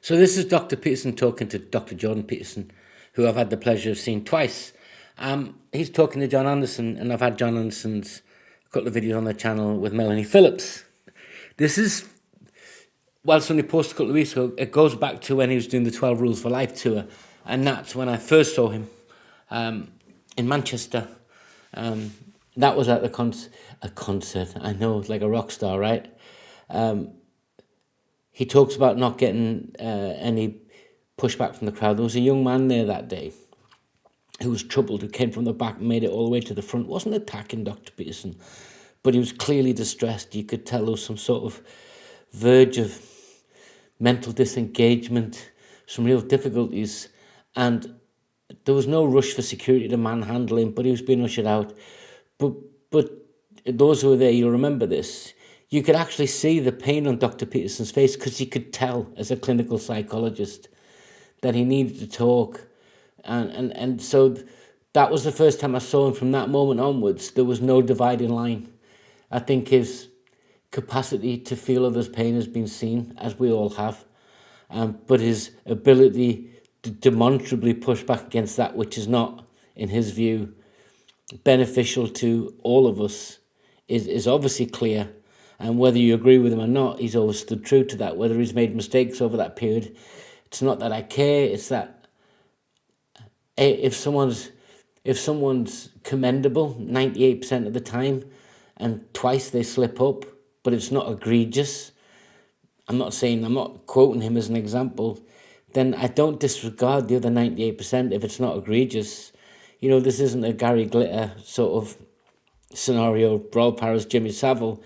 So this is Dr. Peterson talking to Dr. Jordan Peterson, who I've had the pleasure of seeing twice. He's talking to John Anderson, and I've had John Anderson's a couple of videos on the channel with Melanie Phillips. This is, well, somebody posted a couple of weeks ago, it goes back to when he was doing the 12 Rules for Life tour, and that's when I first saw him in Manchester. That was at a concert, I know, like a rock star, right? He talks about not getting any pushback from the crowd. There was a young man there that day who was troubled, who came from the back and made it all the way to the front. Wasn't attacking Dr. Peterson, but he was clearly distressed. You could tell there was some sort of verge of mental disengagement, some real difficulties, and there was no rush for security to manhandle him, but he was being ushered out. But those who were there, you'll remember this, you could actually see the pain on Dr. Peterson's face because he could tell as a clinical psychologist that he needed to talk. And so that was the first time I saw him. From that moment onwards, there was no dividing line. I think his capacity to feel others' pain has been seen, as we all have. But his ability to demonstrably push back against that which is not, in his view, beneficial to all of us is obviously clear. And whether you agree with him or not, he's always stood true to that. Whether he's made mistakes over that period, it's not that I care. It's that if someone's commendable 98% of the time, and twice they slip up, but it's not egregious, I'm not quoting him as an example, then I don't disregard the other 98% if it's not egregious. You know, this isn't a Gary Glitter sort of scenario, Royal Paris, Jimmy Savile.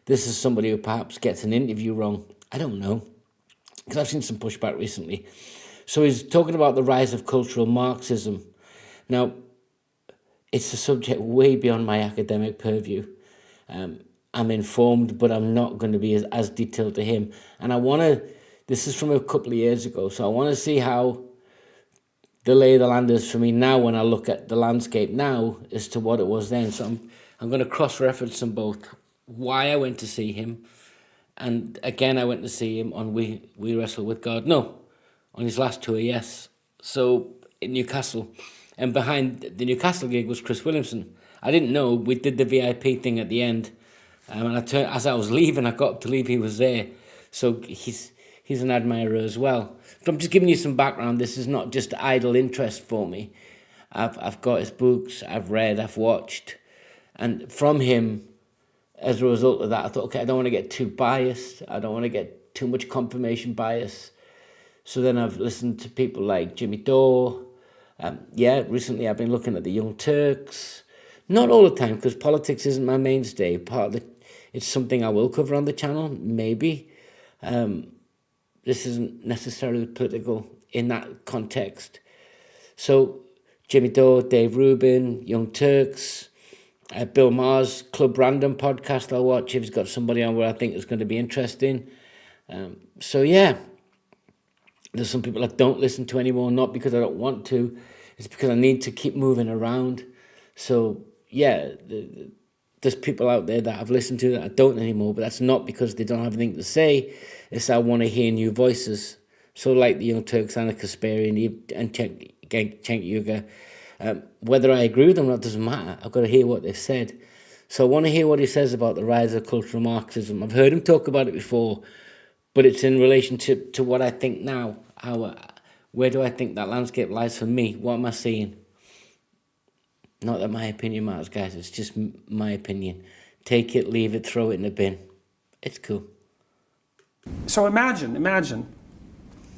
This is somebody who perhaps gets an interview wrong. I don't know, because I've seen some pushback recently. So he's talking about the rise of cultural Marxism. Now, it's a subject way beyond my academic purview. I'm informed, but I'm not going to be as detailed to him. And this is from a couple of years ago, so I want to see how the lay of the land is for me now when I look at the landscape now as to what it was then. So I'm going to cross-reference them both. Why I went to see him, and again I went to see him on We Wrestle With God. No, on his last tour, yes. So in Newcastle, and behind the Newcastle gig was Chris Williamson. I didn't know, we did the VIP thing at the end, and as I was leaving, I got up to leave, he was there. So he's an admirer as well. But I'm just giving you some background. This is not just idle interest for me. I've got his books, I've read, I've watched, and from him, as a result of that, I thought, okay, I don't want to get too biased. I don't want to get too much confirmation bias. So then I've listened to people like Jimmy Dore. Recently I've been looking at the Young Turks. Not all the time, because politics isn't my mainstay. It's something I will cover on the channel, maybe. This isn't necessarily political in that context. So Jimmy Dore, Dave Rubin, Young Turks, Bill Maher's Club Random podcast I'll watch if he's got somebody on where I think is going to be interesting. There's some people I don't listen to anymore, not because I don't want to, it's because I need to keep moving around. So yeah, there's people out there that I've listened to that I don't anymore, but that's not because they don't have anything to say, it's I want to hear new voices. So like the Young Turks, Anna Kasparian and Cenk Uygur. Whether I agree with them or not doesn't matter. I've got to hear what they've said. So I want to hear what he says about the rise of cultural Marxism. I've heard him talk about it before, but it's in relationship to what I think now. Where do I think that landscape lies for me? What am I seeing? Not that my opinion matters, guys. It's just my opinion. Take it, leave it, throw it in the bin. It's cool. So imagine,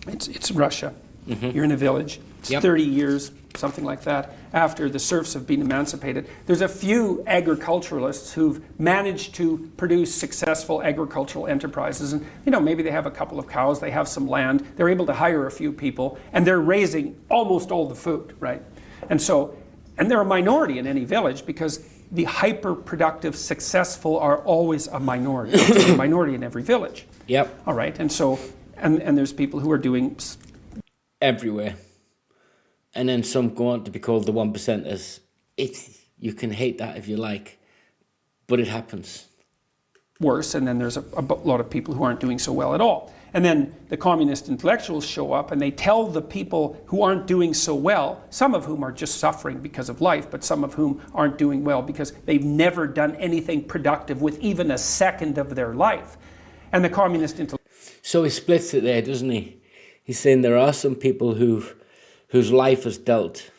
it's Russia. Mm-hmm. You're in a village. It's 30 years, something like that, after the serfs have been emancipated. There's a few agriculturalists who've managed to produce successful agricultural enterprises. And, maybe they have a couple of cows, they have some land, they're able to hire a few people, and they're raising almost all the food, right? And they're a minority in any village because the hyper-productive, successful are always a minority. There's a minority in every village. Yep. All right, and there's people who are doing everywhere. And then some go on to be called the 1%ers. You can hate that if you like, but it happens. Worse, and then there's a lot of people who aren't doing so well at all. And then the communist intellectuals show up and they tell the people who aren't doing so well, some of whom are just suffering because of life, but some of whom aren't doing well because they've never done anything productive with even a second of their life. And the communist intellectuals... So he splits it there, doesn't he? He's saying there are some people whose life has dealt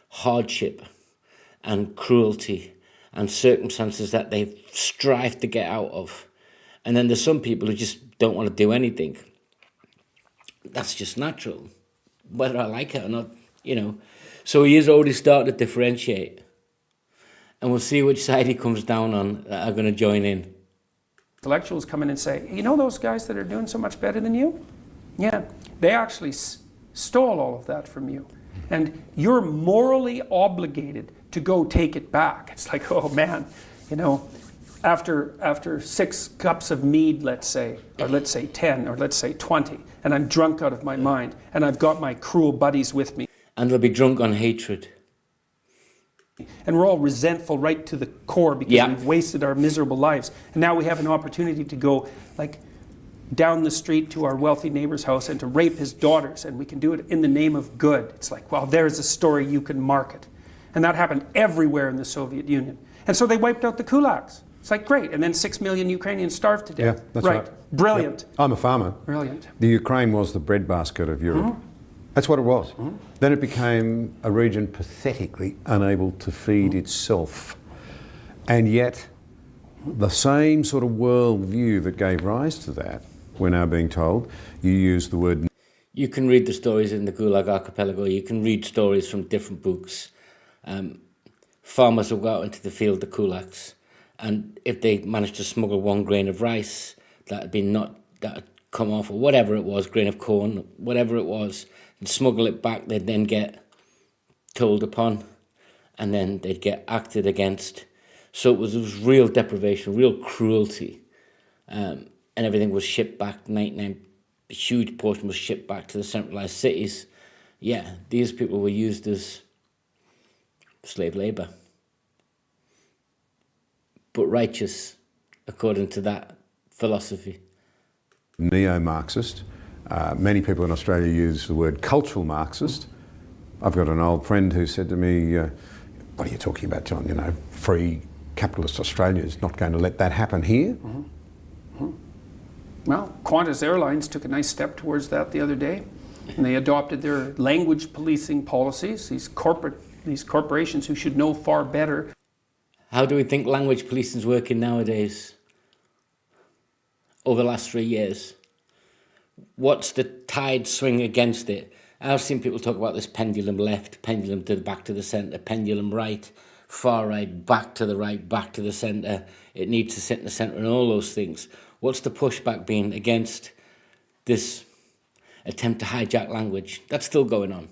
hardship and cruelty and circumstances that they've strived to get out of. And then there's some people who just don't want to do anything. That's just natural, whether I like it or not, you know. So he is already starting to differentiate. And we'll see which side he comes down on that are going to join in. Intellectuals come in and say, you know those guys that are doing so much better than you? Yeah, they actually stole all of that from you. And you're morally obligated to go take it back. It's like, oh man, you know, after 6 cups of mead, let's say, or let's say 10, or let's say 20, and I'm drunk out of my mind, and I've got my cruel buddies with me. And they'll be drunk on hatred. And we're all resentful right to the core because we've wasted our miserable lives. And now we have an opportunity to go, like, down the street to our wealthy neighbor's house and to rape his daughters, and we can do it in the name of good. It's like, well, there's a story you can market. And that happened everywhere in the Soviet Union. And so they wiped out the kulaks. It's like, great. And then 6 million Ukrainians starved to death. Yeah, that's right. Brilliant. Yep. I'm a farmer. Brilliant. The Ukraine was the breadbasket of Europe. That's what it was. Then it became a region pathetically unable to feed itself. And yet, the same sort of worldview that gave rise to that, we're now being told, you use the word... You can read the stories in the Gulag Archipelago. You can read stories from different books. Farmers will go out into the field, the kulaks, and if they managed to smuggle 1 grain of rice that had come off, or whatever it was, grain of corn, whatever it was, and smuggle it back, they'd then get told upon, and then they'd get acted against. So it was real deprivation, real cruelty, and everything was shipped back. A huge portion was shipped back to the centralized cities. Yeah, these people were used as slave labor, but righteous according to that philosophy. Neo-Marxist. Many people in Australia use the word cultural Marxist. I've got an old friend who said to me, what are you talking about, John? You know, free capitalist Australia is not going to let that happen here. Well, Qantas Airlines took a nice step towards that the other day, and they adopted their language policing policies. These corporations who should know far better. How do we think language policing is working nowadays? Over the last 3 years, what's the tide swing against it? I've seen people talk about this pendulum left, pendulum to the back to the centre, pendulum right, far right, back to the centre. It needs to sit in the centre and all those things. What's the pushback been against this attempt to hijack language? That's still going on.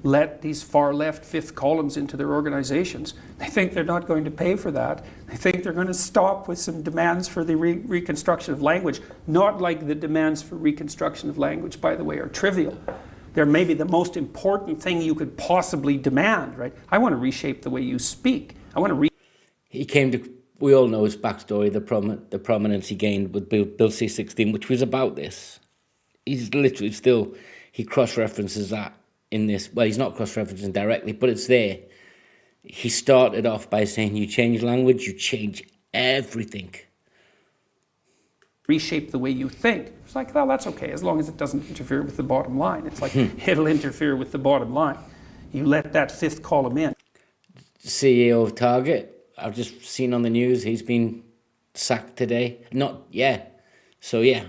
Let these far left fifth columns into their organizations. They think they're not going to pay for that. They think they're going to stop with some demands for the reconstruction of language. Not like the demands for reconstruction of language, by the way, are trivial. They're maybe the most important thing you could possibly demand, right? I want to reshape the way you speak. I want to He came to, we all know his backstory, the prominence he gained with Bill C-16, which was about this. He's literally still, he cross-references that in this. Well, he's not cross-referencing directly, but it's there. He started off by saying, you change language, you change everything. Reshape the way you think. It's like, well, that's okay, as long as it doesn't interfere with the bottom line. It's like, it'll interfere with the bottom line. You let that fifth column in. CEO of Target, I've just seen on the news, he's been sacked today. So yeah.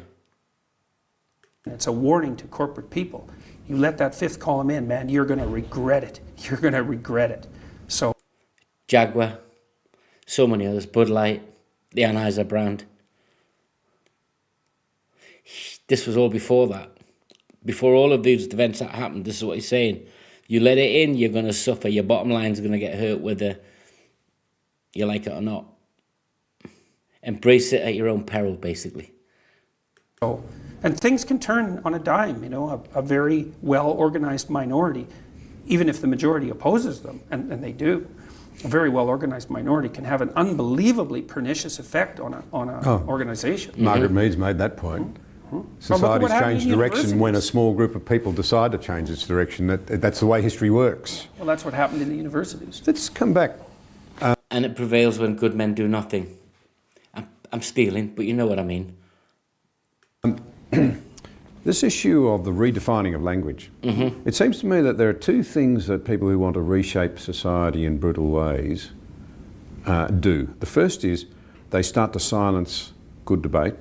It's a warning to corporate people. You let that fifth column in, man, you're going to regret it. You're going to regret it. So, Jaguar, so many others, Bud Light, the Anheuser brand. This was all before that. Before all of these events that happened, this is what he's saying. You let it in, you're going to suffer. Your bottom line's going to get hurt whether you like it or not. Embrace it at your own peril, basically. So, and things can turn on a dime, you know, a very well-organized minority, even if the majority opposes them, and they do, a very well-organized minority can have an unbelievably pernicious effect on an organization. Margaret Mead's made that point. Society's changed direction when a small group of people decide to change its direction. That's the way history works. Well, that's what happened in the universities. Let's come back. And it prevails when good men do nothing. I'm stealing, but you know what I mean. This issue of the redefining of language, it seems to me that there are two things that people who want to reshape society in brutal ways do. The first is they start to silence good debate,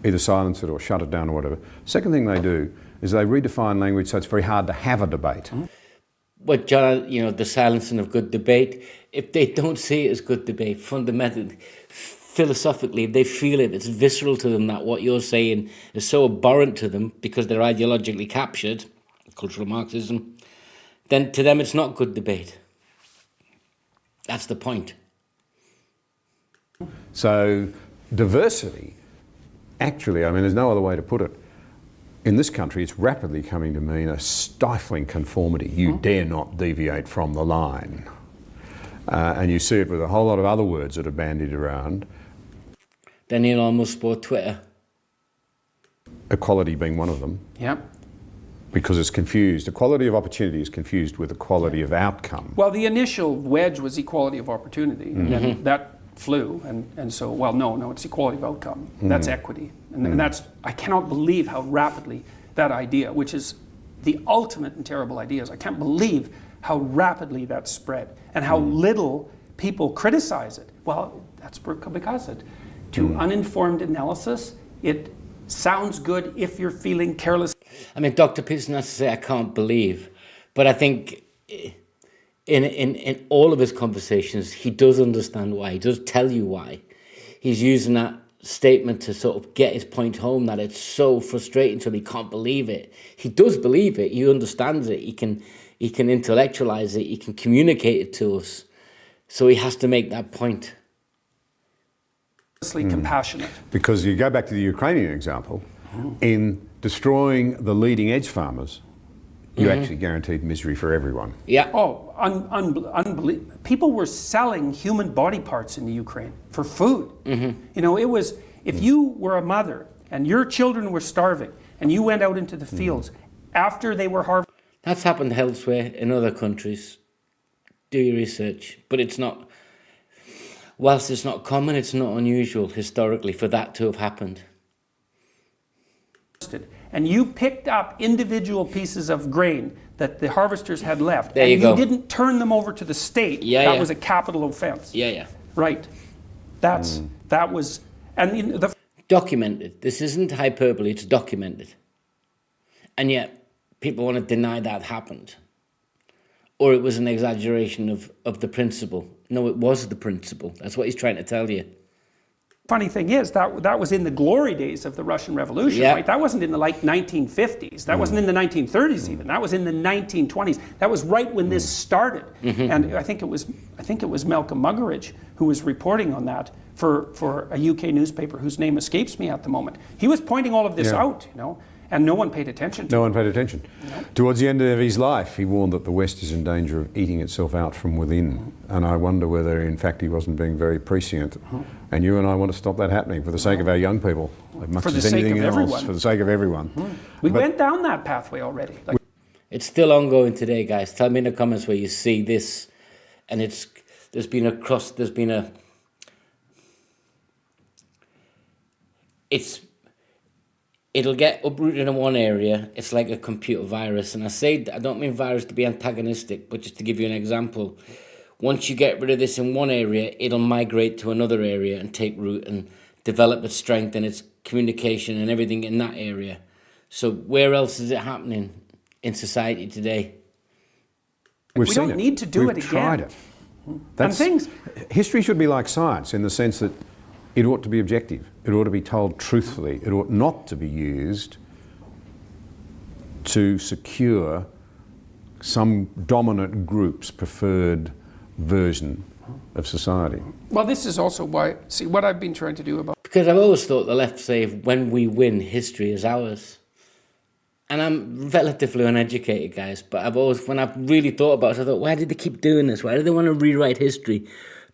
either silence it or shut it down or whatever. Second thing they do is they redefine language so it's very hard to have a debate. Well, John, you know, the silencing of good debate, if they don't see it as good debate, fundamentally, philosophically, if they feel it, it's visceral to them that what you're saying is so abhorrent to them because they're ideologically captured, cultural Marxism, then to them it's not good debate. That's the point. So diversity, actually, I mean, there's no other way to put it. In this country, it's rapidly coming to mean a stifling conformity. You dare not deviate from the line. And you see it with a whole lot of other words that are bandied around. Then Elon Musk bought Twitter. Equality being one of them. Yeah. Because it's confused. Equality of opportunity is confused with equality of outcome. Well, the initial wedge was equality of opportunity, and then that flew, and so, well, no, it's equality of outcome. That's equity. And that's, I cannot believe how rapidly that idea, which is the ultimate and terrible ideas, I can't believe how rapidly that spread and how little people criticize it. Well, that's because to uninformed analysis, it sounds good if you're feeling careless. I mean, Dr. Peterson has to say, I can't believe, but I think in all of his conversations, he does understand why. He does tell you why. He's using that statement to sort of get his point home that it's so frustrating to him, he can't believe it. He does believe it. He understands it. He can intellectualize it. He can communicate it to us. So he has to make that point. Compassionate. Because you go back to the Ukrainian example, in destroying the leading edge farmers, you actually guaranteed misery for everyone. Yeah. Oh, unbelievable. People were selling human body parts in the Ukraine for food. You know, it was, if you were a mother and your children were starving and you went out into the fields after they were harvested. That's happened elsewhere in other countries. Do your research. But it's not, whilst it's not common, it's not unusual historically for that to have happened. And you picked up individual pieces of grain that the harvesters had left, there and you go. Didn't turn them over to the state. That was a capital offense. Yeah. Right. That was, and the documented. This isn't hyperbole, it's documented. And yet, people want to deny that happened. Or it was an exaggeration of the principle. No, it was the principle. That's what he's trying to tell you. Funny thing is, that was in the glory days of the Russian Revolution, right? That wasn't in the 1950s. That wasn't in the 1930s even. That was in the 1920s. That was right when this started. And I think it was Malcolm Muggeridge who was reporting on that for a UK newspaper whose name escapes me at the moment. He was pointing all of this out, you know, and no one paid attention to it. No one paid attention. Towards the end of his life, he warned that the West is in danger of eating itself out from within. And I wonder whether, in fact, he wasn't being very prescient. And you and I want to stop that happening for the sake of our young people, as much as anything else, for the sake of everyone. We went down that pathway already. It's still ongoing today, guys. Tell me in the comments where you see this, and it'll get uprooted in one area. It's like a computer virus. And I don't mean virus to be antagonistic, but just to give you an example. Once you get rid of this in one area, it'll migrate to another area and take root and develop its strength and its communication and everything in that area. So where else is it happening in society today? We don't need to do it again. We've tried it. History should be like science in the sense that it ought to be objective. It ought to be told truthfully. It ought not to be used to secure some dominant group's preferred version of society. Well, this is also why, see, what I've been trying to do about... Because I've always thought the left say, when we win, history is ours. And I'm relatively uneducated, guys, but I've always, when I've really thought about it, I thought, why did they keep doing this? Why do they want to rewrite history?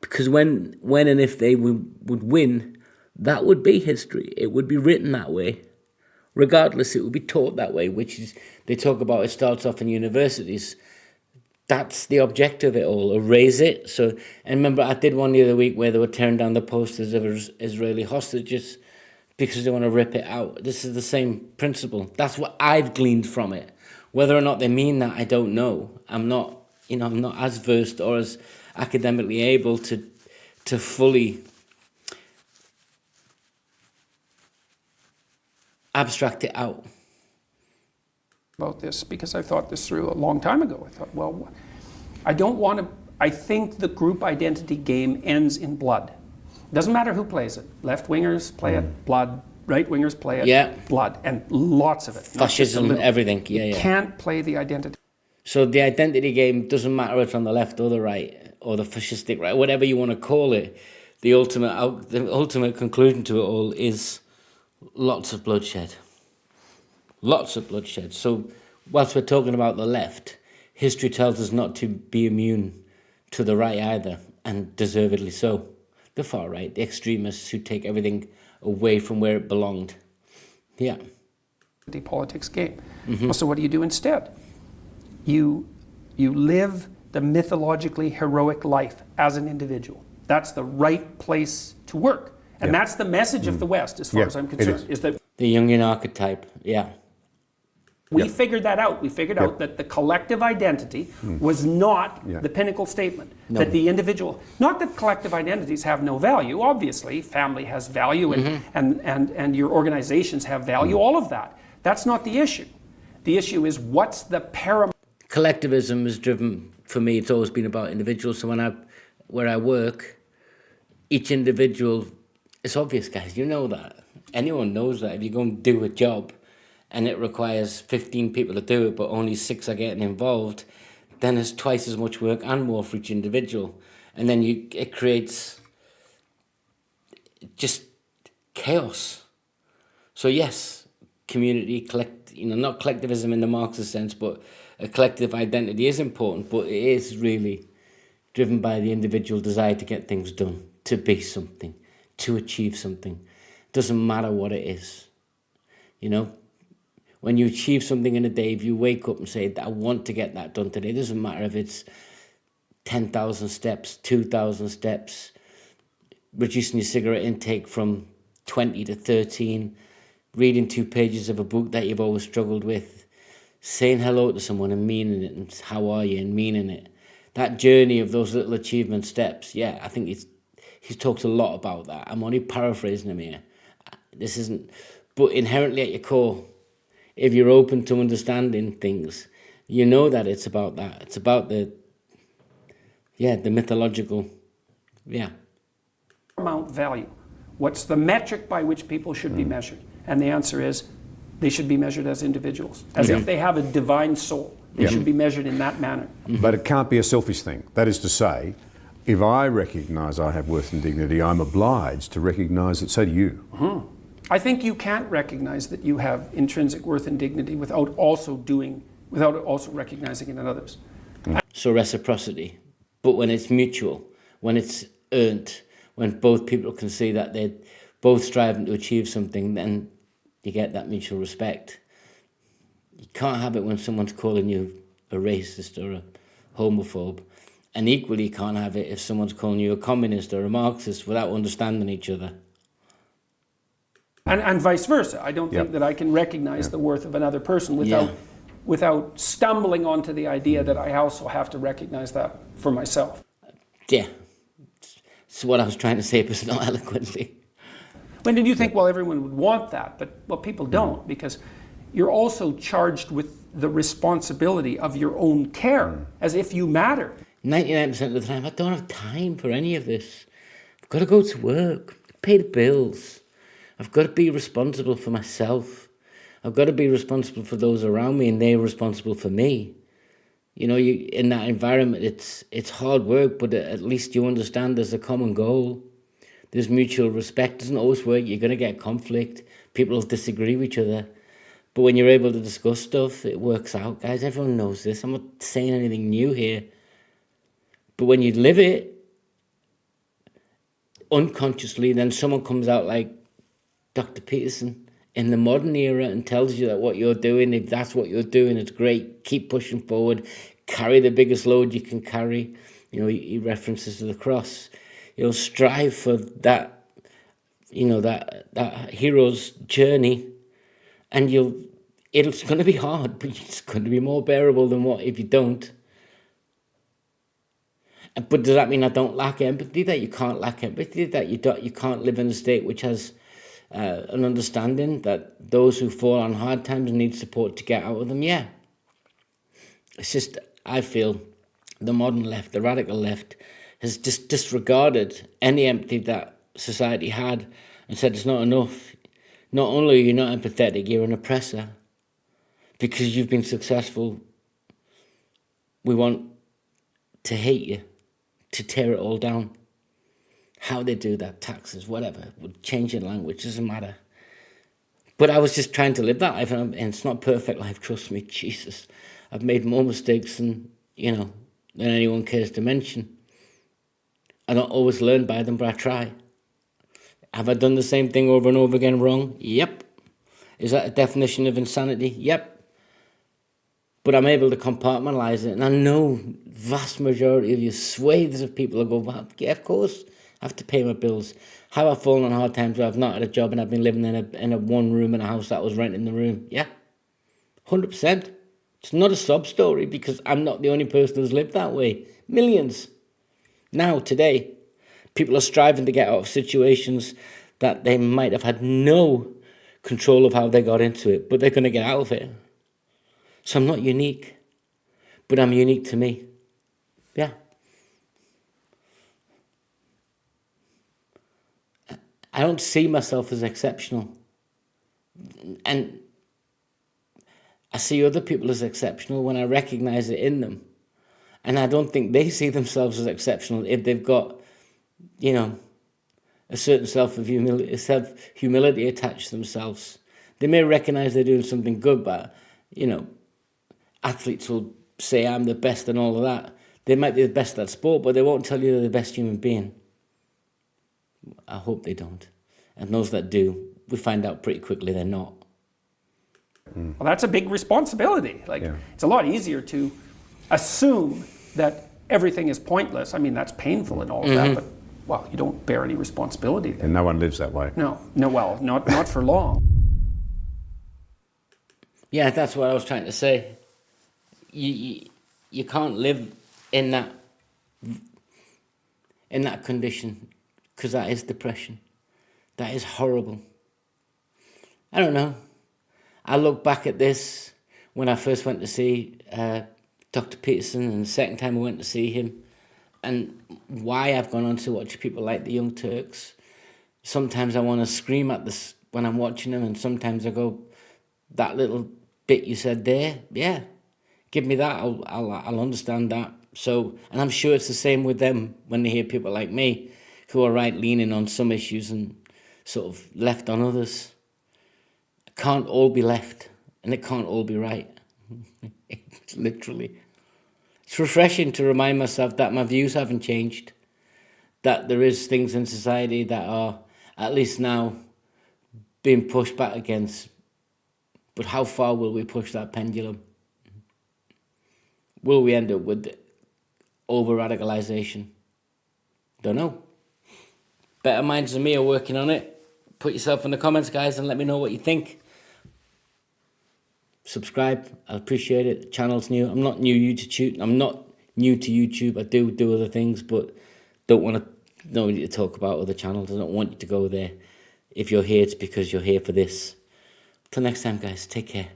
Because when and if they would win, that would be history. It would be written that way. Regardless, it would be taught that way, which is, they talk about, it starts off in universities. That's the objective of it all, erase it. So, and remember, I did one the other week where they were tearing down the posters of Israeli hostages because they want to rip it out. This is the same principle. That's what I've gleaned from it. Whether or not they mean that, I don't know. I'm not as versed or as academically able to fully abstract it out. About this, because I thought this through a long time ago. I thought, well, I think the group identity game ends in blood. Doesn't matter who plays it. Left-wingers play it, blood. Right-wingers play it, blood. And lots of it. Fascism, everything, You can't play the identity. So the identity game doesn't matter if it's on the left or the right, or the fascistic right, whatever you want to call it. The ultimate conclusion to it all is lots of bloodshed. Lots of bloodshed. So whilst we're talking about the left, history tells us not to be immune to the right either, and deservedly so. The far right, the extremists who take everything away from where it belonged. Yeah. The politics game. Well, so what do you do instead? You live the mythologically heroic life as an individual. That's the right place to work. And that's the message of the West, as far as I'm concerned, is that the Jungian archetype, we figured that out. We figured out that the collective identity was not the pinnacle statement. No. That the individual, not that collective identities have no value. Obviously, family has value and your organizations have value, all of that. That's not the issue. The issue is what's the paramount. Collectivism is driven, for me, it's always been about individuals. So where I work, each individual, it's obvious, guys, you know that. Anyone knows that. If you go and do a job, and it requires 15 people to do it, but only 6 are getting involved, then it's twice as much work and more for each individual. And then it creates just chaos. So yes, community, not collectivism in the Marxist sense, but a collective identity is important, but it is really driven by the individual desire to get things done, to be something, to achieve something. Doesn't matter what it is, When you achieve something in a day, if you wake up and say, I want to get that done today, it doesn't matter if it's 10,000 steps, 2,000 steps, reducing your cigarette intake from 20 to 13, reading 2 pages of a book that you've always struggled with, saying hello to someone and meaning it, and how are you, and meaning it. That journey of those little achievement steps, I think he's talked a lot about that. I'm only paraphrasing him here. This isn't, but inherently at your core, if you're open to understanding things, you know that it's about that. It's about the mythological, paramount value. What's the metric by which people should be measured? And the answer is, they should be measured as individuals, as if they have a divine soul. They should be measured in that manner. But it can't be a selfish thing. That is to say, if I recognise I have worth and dignity, I'm obliged to recognise that so do you. I think you can't recognize that you have intrinsic worth and dignity without also recognizing it in others. So reciprocity. But when it's mutual, when it's earned, when both people can see that they're both striving to achieve something, then you get that mutual respect. You can't have it when someone's calling you a racist or a homophobe. And equally, you can't have it if someone's calling you a communist or a Marxist without understanding each other. And vice versa. I don't think that I can recognize the worth of another person without stumbling onto the idea that I also have to recognize that for myself. Yeah. It's what I was trying to say, but not eloquently. When did you think, well, everyone would want that, but people don't, because you're also charged with the responsibility of your own care, as if you matter. 99% of the time, I don't have time for any of this. I've got to go to work, pay the bills. I've got to be responsible for myself. I've got to be responsible for those around me, and they're responsible for me. In that environment, it's hard work, but at least you understand there's a common goal. There's mutual respect. It doesn't always work. You're going to get conflict. People will disagree with each other. But when you're able to discuss stuff, it works out, guys. Everyone knows this. I'm not saying anything new here. But when you live it unconsciously, then someone comes out like Dr. Peterson in the modern era and tells you that what you're doing, if that's what you're doing, it's great. Keep pushing forward. Carry the biggest load you can carry. You know, he references to the cross. You know, strive for that, you know, that hero's journey, and it's going to be hard, but it's going to be more bearable than what if you don't. But does that mean I don't lack empathy? That you can't lack empathy? That you can't live in a state which has an understanding that those who fall on hard times need support to get out of them? Yeah. It's just, I feel the modern left, the radical left, has just disregarded any empathy that society had and said it's not enough. Not only are you not empathetic, you're an oppressor. Because you've been successful, we want to hate you, to tear it all down. How they do that, taxes, whatever, change your language, doesn't matter. But I was just trying to live that life, and it's not perfect life, trust me, Jesus. I've made more mistakes than anyone cares to mention. I don't always learn by them, but I try. Have I done the same thing over and over again wrong? Yep. Is that a definition of insanity? Yep. But I'm able to compartmentalize it, and I know vast majority of you, swathes of people will go, well, yeah, of course, I have to pay my bills. Have I fallen on hard times where I've not had a job and I've been living in a one room in a house that was renting the room? Yeah, 100%. It's not a sob story because I'm not the only person who's lived that way. Millions. Now, today, people are striving to get out of situations that they might have had no control of how they got into it, but they're going to get out of it. So I'm not unique, but I'm unique to me. Yeah. I don't see myself as exceptional. And I see other people as exceptional when I recognize it in them. And I don't think they see themselves as exceptional if they've got, a certain self-humility attached to themselves. They may recognize they're doing something good, but, athletes will say I'm the best and all of that. They might be the best at sport, but they won't tell you they're the best human being. I hope they don't. And those that do, we find out pretty quickly they're not. Well, that's a big responsibility. It's a lot easier to assume that everything is pointless. I mean, that's painful and all of that, but, well, you don't bear any responsibility there. And no one lives that way. No, well, not for long. Yeah, that's what I was trying to say. You can't live in that condition, because that is depression. That is horrible. I don't know. I look back at this when I first went to see Dr. Peterson, and the second time I went to see him, and why I've gone on to watch people like the Young Turks. Sometimes I want to scream at this when I'm watching them, and sometimes I go, that little bit you said there, yeah, give me that, I'll understand that. So, and I'm sure it's the same with them when they hear people like me who are leaning on some issues and sort of left on others. It can't all be left, and it can't all be right. It's literally. It's refreshing to remind myself that my views haven't changed, that there is things in society that are, at least now, being pushed back against. But how far will we push that pendulum? Will we end up with over-radicalization? Don't know. Better minds than me are working on it. Put yourself in the comments, guys, and let me know what you think. Subscribe. I appreciate it. The channel's new. I'm not new to YouTube. I do other things, but don't want to talk about other channels. I don't want you to go there. If you're here, it's because you're here for this. Till next time, guys. Take care.